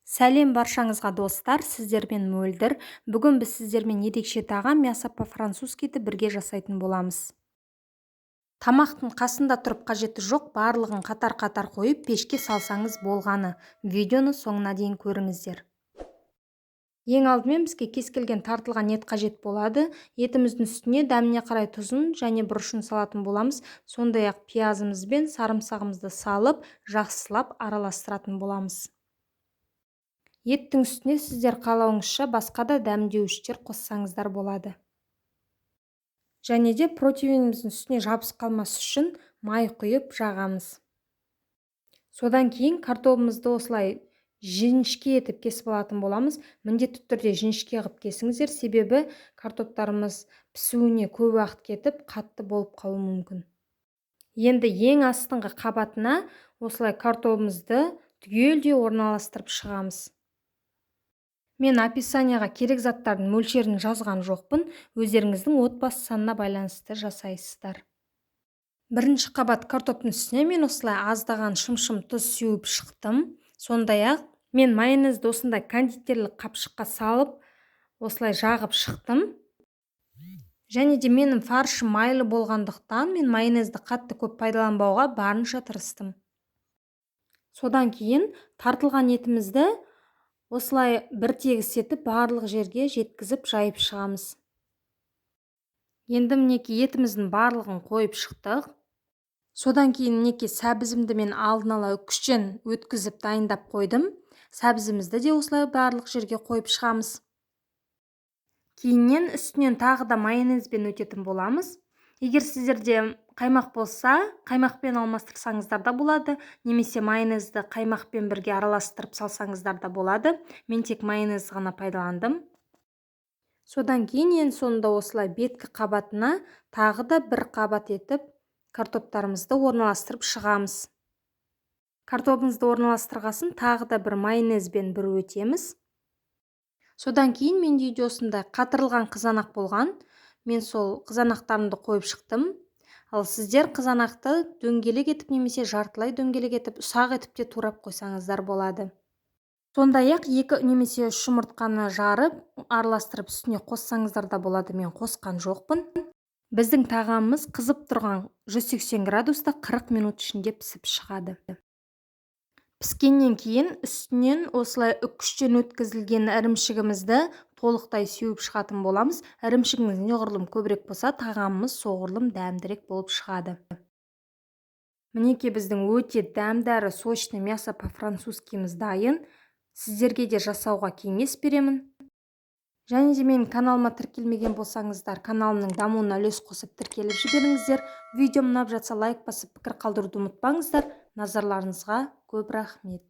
Сәлем баршаңызға достар, сіздермен мөлдір. Бүгін біз сіздермен ерекше тағам мясо по-французскийді бірге жасайтын боламыз. Тамақтың қасында тұрып қажеті жоқ, барлығын қатар-қатар қойып пешке салсаңыз болғаны. Видеоны соңына дейін көріңіздер. Ең алдымен бізге кез келген тартылған ет қажет болады. Етіміздің үстіне дәміне қарай тұзын және бұрышын салатын боламыз. Сондай-ақ пиязымыз бен сарымсағымызды салып, жақсылап араластыратын боламыз. Еттің үстіне сіздер қалауыңызша басқа да дәмдеуіштер қоссаңыздар болады. Және де протеиніміздің үстіне жабысып қалмас үшін май құйып жағамыз. Содан кейін картопымызды осылай жіңішке етіп кесіп алатын боламыз. Міндетті түрде жіңішке қылып кесіңіздер, себебі картоптарымыз пісуіне көп уақыт кетіп, қатты болып қалуы мүмкін. Енді ең астыңғы қабатына осылай картопымызды түгелдей орналастырып шығамыз. Мен описанияға керек заттардың мөлшерін жазған жоқпын, өздеріңіздің отбасы санына байланысты жасайсыздар. Бірінші қабат картоптың үстіне мен осылай аздаған шым-шым тұз сеуіп шықтым. Сондай-ақ мен майонезді осындай кондитерлік қапшыққа салып, осылай жағып шықтым. Және де менің фаршым майлы болғандықтан мен майонезді қатты көп пайдаланбауға барынша тырыстым. Содан кейін тартылған етімізді осылай бір тегіс етіп барлық жерге жеткізіп жайып шығамыз. Енді мінекей етіміздің барлығын қойып шықтық. Содан кейін мінекей сәбізімді мен алдын ала үккіштен өткізіп дайындап қойдым. Сәбізімізді де осылай барлық жерге қойып шығамыз. Кейіннен үстінен тағы да майонезбен өтетін боламыз. Егер сіздерде қаймақ болса, қаймақпен алмастырсаңыздар да болады, немесе майонезді қаймақпен бірге араластырып салсаңыздар да болады. Мен тек майонез ғана пайдаландым. Содан кейін ең соңында осылай беткі қабатына тағы да бір қабат етіп картоптарымызды орналастырып шығамыз. Картопымызды орналастырғасын тағы да бір майонезбен бір өтеміз. Содан кейін менде үйде осындай қатырылған қызанақ болған. Мен сол қызанақтарымды қойып шықтым. Ал сіздер қызанақты дөңгелек етіп немесе жартылай дөңгелек етіп, ұсақ етіп те турап қойсаңыздар болады. Сондай-ақ 2 немесе 3 жұмыртқаны жарып, араластырып үстіне қоссаңыздар да болады. Мен қосқан жоқпын. Біздің тағамымыз қызып тұрған 180 градуста 40 минут ішінде пісіп шығады. Піскеннен кейін үстінен осылай үккіштен өткізілген ірімшігімізді толықтай сеуіп шығатын боламыз. Ірімшігіміз неғұрлым көбірек болса, тағамымыз соғұрлым дәмдірек болып шығады. Мінекей біздің өте дәмдәрі сочный мясо по-французскийіміз дайын. Сіздерге де жасауға кеңес беремін. Және де менің каналыма тіркелмеген болсаңыздар, каналымның дамуына үлес қосып тіркеліп жіберіңіздер. Видеом ұнап жатса лайк басып пікір қалдыруды ұмытпаңыздар. Назарларыңызға көп рахмет.